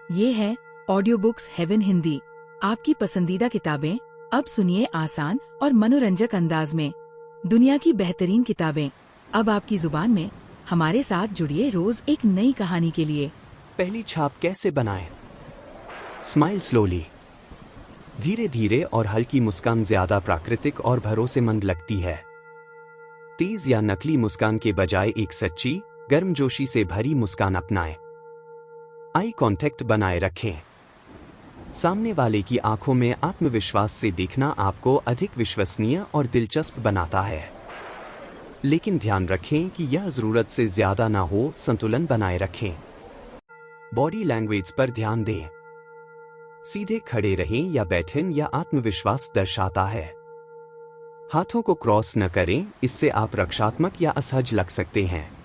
ये है audio books haven Hindi. आपकी पसंदीदा किताबें अब सुनिए आसान और मनोरंजक अंदाज में। दुनिया की बेहतरीन किताबें अब आपकी जुबान में। हमारे साथ जुड़िए रोज एक नई कहानी के लिए। पहली छाप कैसे बनाएं? Smile slowly. धीरे धीरे और हल्की मुस्कान ज्यादा प्राकृतिक और भरोसेमंद लगती है। तेज या नकली मुस्कान के बजाय एक सच्ची, गर्मजोशी से भरी मुस्कान अपनाएं। आई कांटेक्ट बनाए रखें। सामने वाले की आंखों में आत्मविश्वास से देखना आपको अधिक विश्वसनीय और दिलचस्प बनाता है। लेकिन ध्यान रखें कि यह जरूरत से ज्यादा ना हो। संतुलन बनाए रखें। बॉडी लैंग्वेज पर ध्यान दें। सीधे खड़े रहें या बैठें या आत्मविश्वास दर्शाता है। हाथों को क्रॉस न करें, इससे आप रक्षात्मक या असहज लग सकते हैं।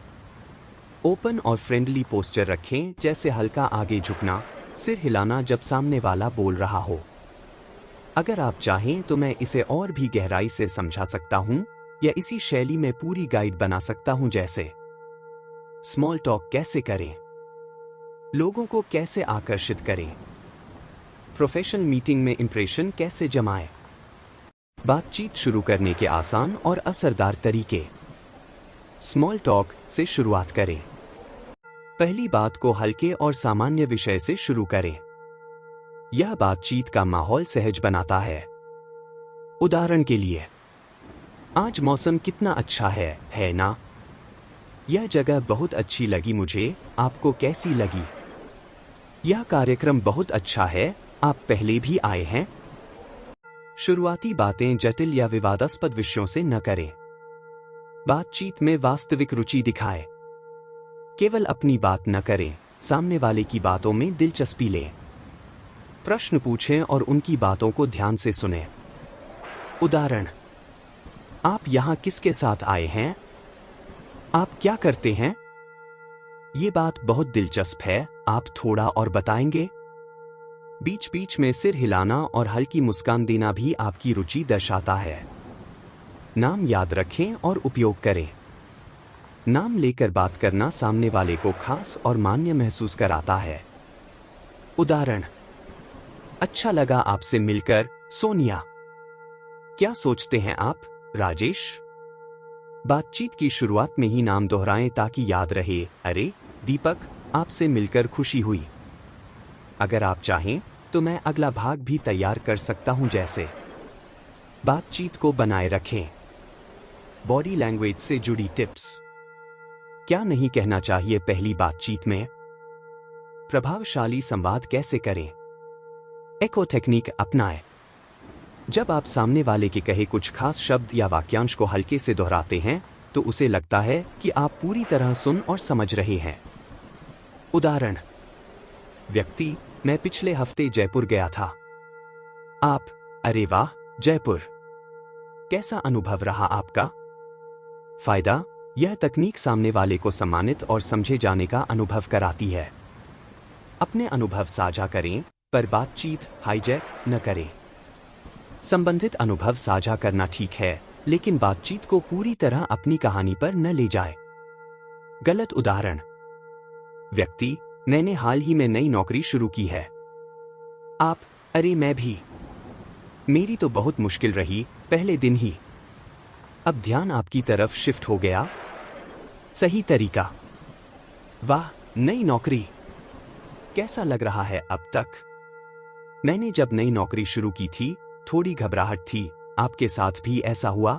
ओपन और फ्रेंडली पोस्चर रखें, जैसे हल्का आगे झुकना, सिर हिलाना जब सामने वाला बोल रहा हो। अगर आप चाहें तो मैं इसे और भी गहराई से समझा सकता हूं या इसी शैली में पूरी गाइड बना सकता हूं, जैसे स्मॉल टॉक कैसे करें, लोगों को कैसे आकर्षित करें, प्रोफेशनल मीटिंग में इंप्रेशन कैसे जमाएं, बातचीत शुरू करने के आसान और असरदार तरीके। स्मॉल टॉक से शुरुआत करें। पहली बात को हल्के और सामान्य विषय से शुरू करें। यह बातचीत का माहौल सहज बनाता है। उदाहरण के लिए, आज मौसम कितना अच्छा है ना? यह जगह बहुत अच्छी लगी मुझे, आपको कैसी लगी? यह कार्यक्रम बहुत अच्छा है, आप पहले भी आए हैं? शुरुआती बातें जटिल या विवादास्पद विषयों से न करें। बातचीत में वास्तविक रुचि दिखाएं। केवल अपनी बात न करें, सामने वाले की बातों में दिलचस्पी लें। प्रश्न पूछें और उनकी बातों को ध्यान से सुनें। उदाहरण, आप यहां किसके साथ आए हैं? आप क्या करते हैं? ये बात बहुत दिलचस्प है, आप थोड़ा और बताएंगे? बीच बीच में सिर हिलाना और हल्की मुस्कान देना भी आपकी रुचि दर्शाता है। नाम याद रखें और उपयोग करें। नाम लेकर बात करना सामने वाले को खास और मान्य महसूस कराता है। उदाहरण, अच्छा लगा आपसे मिलकर, सोनिया। क्या सोचते हैं आप, राजेश? बातचीत की शुरुआत में ही नाम दोहराएं ताकि याद रहे। अरे दीपक, आपसे मिलकर खुशी हुई। अगर आप चाहें तो मैं अगला भाग भी तैयार कर सकता हूं, जैसे बातचीत को बनाए रखें। बॉडी लैंग्वेज से जुड़ी टिप्स। क्या नहीं कहना चाहिए पहली बातचीत में? प्रभावशाली संवाद कैसे करें? एको टेक्निक अपनाएं। जब आप सामने वाले के कहे कुछ खास शब्द या वाक्यांश को हल्के से दोहराते हैं तो उसे लगता है कि आप पूरी तरह सुन और समझ रहे हैं। उदाहरण, व्यक्ति, मैं पिछले हफ्ते जयपुर गया था। आप, अरे वाह, जयपुर। कैसा अनुभव रहा आपका? फायदा, यह तकनीक सामने वाले को सम्मानित और समझे जाने का अनुभव कराती है। अपने अनुभव साझा करें, पर बातचीत हाईजैक न करें। संबंधित अनुभव साझा करना ठीक है, लेकिन बातचीत को पूरी तरह अपनी कहानी पर न ले जाए। गलत उदाहरण, व्यक्ति, मैंने हाल ही में नई नौकरी शुरू की है। आप, अरे मैं भी। मेरी तो बहुत मुश्किल रही, पहले दिन ही। अब ध्यान आपकी तरफ शिफ्ट हो गया। सही तरीका, वाह, नई नौकरी। कैसा लग रहा है अब तक? मैंने जब नई नौकरी शुरू की थी, थोड़ी घबराहट थी। आपके साथ भी ऐसा हुआ?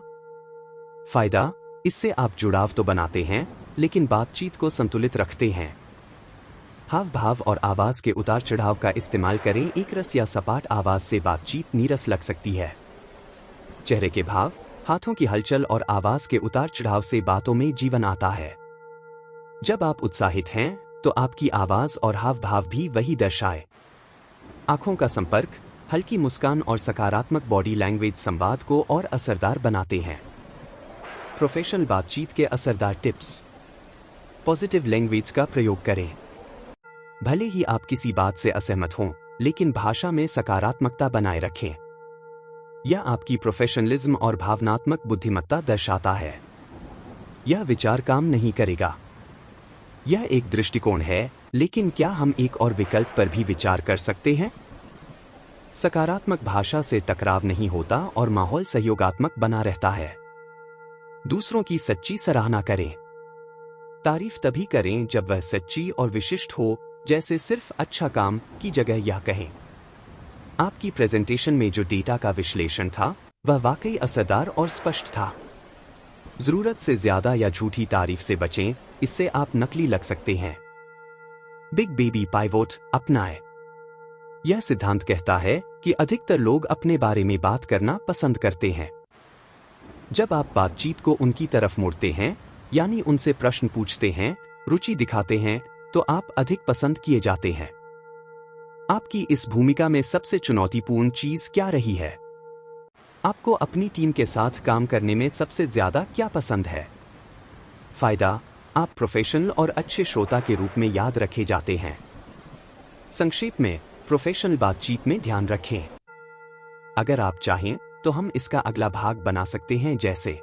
फायदा, इससे आप जुड़ाव तो बनाते हैं, लेकिन बातचीत को संतुलित रखते हैं। हाव भाव और आवाज के उतार चढ़ाव का इस्तेमाल करें। एकरस या सपाट आवाज से बातचीत नीरस लग सकती है। चेहरे के भाव, हाथों की हलचल और आवाज के उतार चढ़ाव से बातों में जीवन आता है। जब आप उत्साहित हैं तो आपकी आवाज और हाव भाव भी वही दर्शाए। आंखों का संपर्क, हल्की मुस्कान और सकारात्मक बॉडी लैंग्वेज संवाद को और असरदार बनाते हैं। प्रोफेशनल बातचीत के असरदार टिप्स। पॉजिटिव लैंग्वेज का प्रयोग करें। भले ही आप किसी बात से असहमत हों, लेकिन भाषा में सकारात्मकता बनाए रखें। यह आपकी प्रोफेशनलिज्म और भावनात्मक बुद्धिमत्ता दर्शाता है। यह विचार काम नहीं करेगा। यह एक दृष्टिकोण है, लेकिन क्या हम एक और विकल्प पर भी विचार कर सकते हैं? सकारात्मक भाषा से टकराव नहीं होता और माहौल सहयोगात्मक बना रहता है। दूसरों की सच्ची सराहना करें। तारीफ तभी करें जब वह सच्ची और विशिष्ट हो, जैसे सिर्फ अच्छा काम की जगह यह कहें, आपकी प्रेजेंटेशन में जो डेटा का विश्लेषण था वह वाकई असरदार और स्पष्ट था। जरूरत से ज्यादा या झूठी तारीफ से बचें, इससे आप नकली लग सकते हैं। बिग बेबी पाइवोट अपनाएं। यह सिद्धांत कहता है कि अधिकतर लोग अपने बारे में बात करना पसंद करते हैं। जब आप बातचीत को उनकी तरफ मोड़ते हैं, यानी उनसे प्रश्न पूछते हैं, रुचि दिखाते हैं, तो आप अधिक पसंद किए जाते हैं। आपकी इस भूमिका में सबसे चुनौतीपूर्ण चीज क्या रही है? आपको अपनी टीम के साथ काम करने में सबसे ज्यादा क्या पसंद है? फायदा, आप प्रोफेशनल और अच्छे श्रोता के रूप में याद रखे जाते हैं। संक्षेप में, प्रोफेशनल बातचीत में ध्यान रखें। अगर आप चाहें तो हम इसका अगला भाग बना सकते हैं, जैसे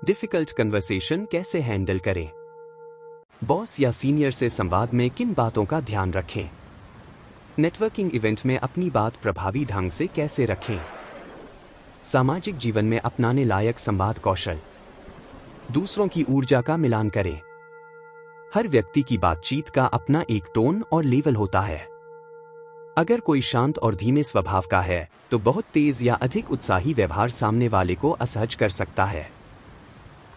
डिफिकल्ट कन्वर्सेशन कैसे हैंडल करें, बॉस या सीनियर से संवाद में किन बातों का ध्यान रखें, नेटवर्किंग इवेंट में अपनी बात प्रभावी ढंग से कैसे रखें, सामाजिक जीवन में अपनाने लायक संवाद कौशल, दूसरों की ऊर्जा का मिलान करें। हर व्यक्ति की बातचीत का अपना एक टोन और लेवल होता है। अगर कोई शांत और धीमे स्वभाव का है, तो बहुत तेज या अधिक उत्साही व्यवहार सामने वाले को असहज कर सकता है।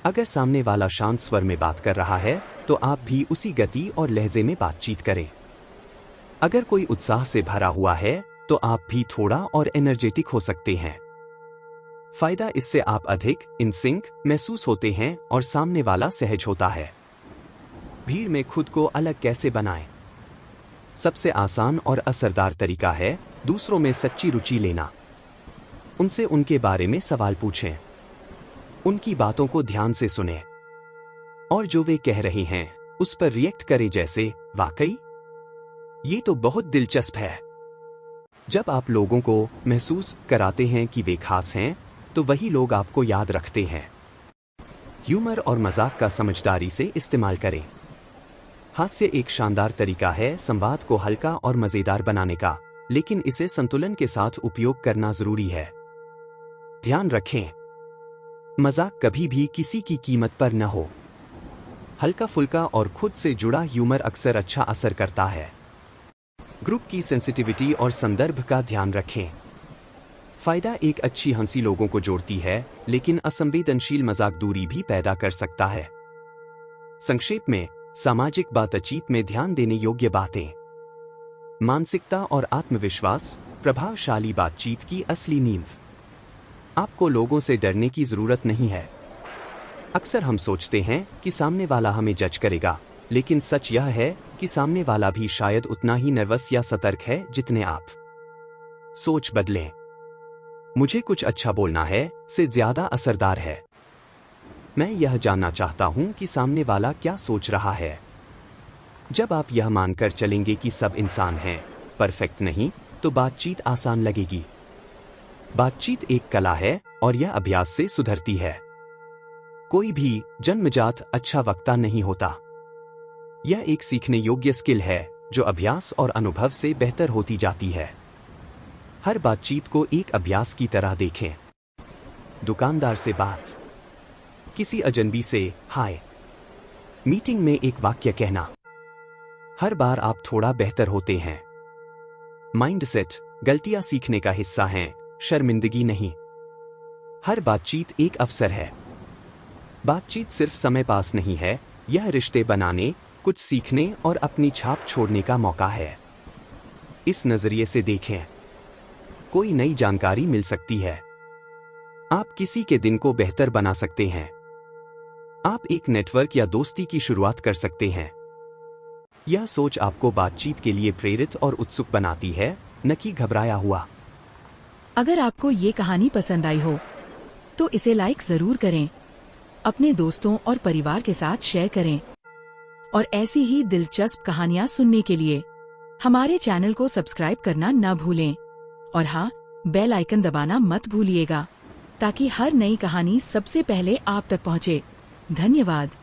अगर सामने वाला शांत स्वर में बात कर रहा है, तो आप भी उसी गति और लहजे में बातचीत करें। अगर कोई उत्साह से भरा हुआ है, तो आप भी थोड़ा और एनर्जेटिक हो सकते हैं। फायदा, इससे आप अधिक इन सिंक महसूस होते हैं और सामने वाला सहज होता है। भीड़ में खुद को अलग कैसे बनाएं? सबसे आसान और असरदार तरीका है दूसरों में सच्ची रुचि लेना। उनसे उनके बारे में सवाल पूछें, उनकी बातों को ध्यान से सुनें और जो वे कह रहे हैं उस पर रिएक्ट करें, जैसे वाकई ये तो बहुत दिलचस्प है। जब आप लोगों को महसूस कराते हैं कि वे खास हैं, तो वही लोग आपको याद रखते हैं। ह्यूमर और मजाक का समझदारी से इस्तेमाल करें। हास्य एक शानदार तरीका है संवाद को हल्का और मजेदार बनाने का, लेकिन इसे संतुलन के साथ उपयोग करना जरूरी है। ध्यान रखें, मजाक कभी भी किसी की कीमत पर न हो। हल्का फुल्का और खुद से जुड़ा ह्यूमर अक्सर अच्छा असर करता है। ग्रुप की सेंसिटिविटी और संदर्भ का ध्यान रखें। फायदा, एक अच्छी हंसी लोगों को जोड़ती है, लेकिन असंवेदनशील मजाक दूरी भी पैदा कर सकता है। संक्षेप में, सामाजिक बातचीत में ध्यान देने योग्य बातें। मानसिकता और आत्मविश्वास प्रभावशाली बातचीत की असली नींव। आपको लोगों से डरने की जरूरत नहीं है। अक्सर हम सोचते हैं कि सामने वाला हमें जज करेगा, लेकिन सच यह है कि सामने वाला भी शायद उतना ही नर्वस या सतर्क है जितने आप। सोच बदलें। मुझे कुछ अच्छा बोलना है से ज्यादा असरदार है, मैं यह जानना चाहता हूं कि सामने वाला क्या सोच रहा है। जब आप यह मानकर चलेंगे कि सब इंसान हैं, परफेक्ट नहीं, तो बातचीत आसान लगेगी। बातचीत एक कला है और यह अभ्यास से सुधरती है। कोई भी जन्मजात अच्छा वक्ता नहीं होता। यह एक सीखने योग्य स्किल है जो अभ्यास और अनुभव से बेहतर होती जाती है। हर बातचीत को एक अभ्यास की तरह देखें। दुकानदार से बात, किसी अजनबी से हाय, मीटिंग में एक वाक्य कहना। हर बार आप थोड़ा बेहतर होते हैं। माइंडसेट, गलतियां सीखने का हिस्सा हैं, शर्मिंदगी नहीं। हर बातचीत एक अवसर है। बातचीत सिर्फ समय पास नहीं है, यह रिश्ते बनाने, कुछ सीखने और अपनी छाप छोड़ने का मौका है। इस नजरिए से देखें, कोई नई जानकारी मिल सकती है। आप किसी के दिन को बेहतर बना सकते हैं। आप एक नेटवर्क या दोस्ती की शुरुआत कर सकते हैं। यह सोच आपको बातचीत के लिए प्रेरित और उत्सुक बनाती है, न कि घबराया हुआ। अगर आपको ये कहानी पसंद आई हो, तो इसे लाइक जरूर करें, अपने दोस्तों और परिवार के साथ शेयर करें और ऐसी ही दिलचस्प कहानियां सुनने के लिए हमारे चैनल को सब्सक्राइब करना न भूलें। और हाँ, बेल आइकन दबाना मत भूलिएगा, ताकि हर नई कहानी सबसे पहले आप तक पहुंचे। धन्यवाद।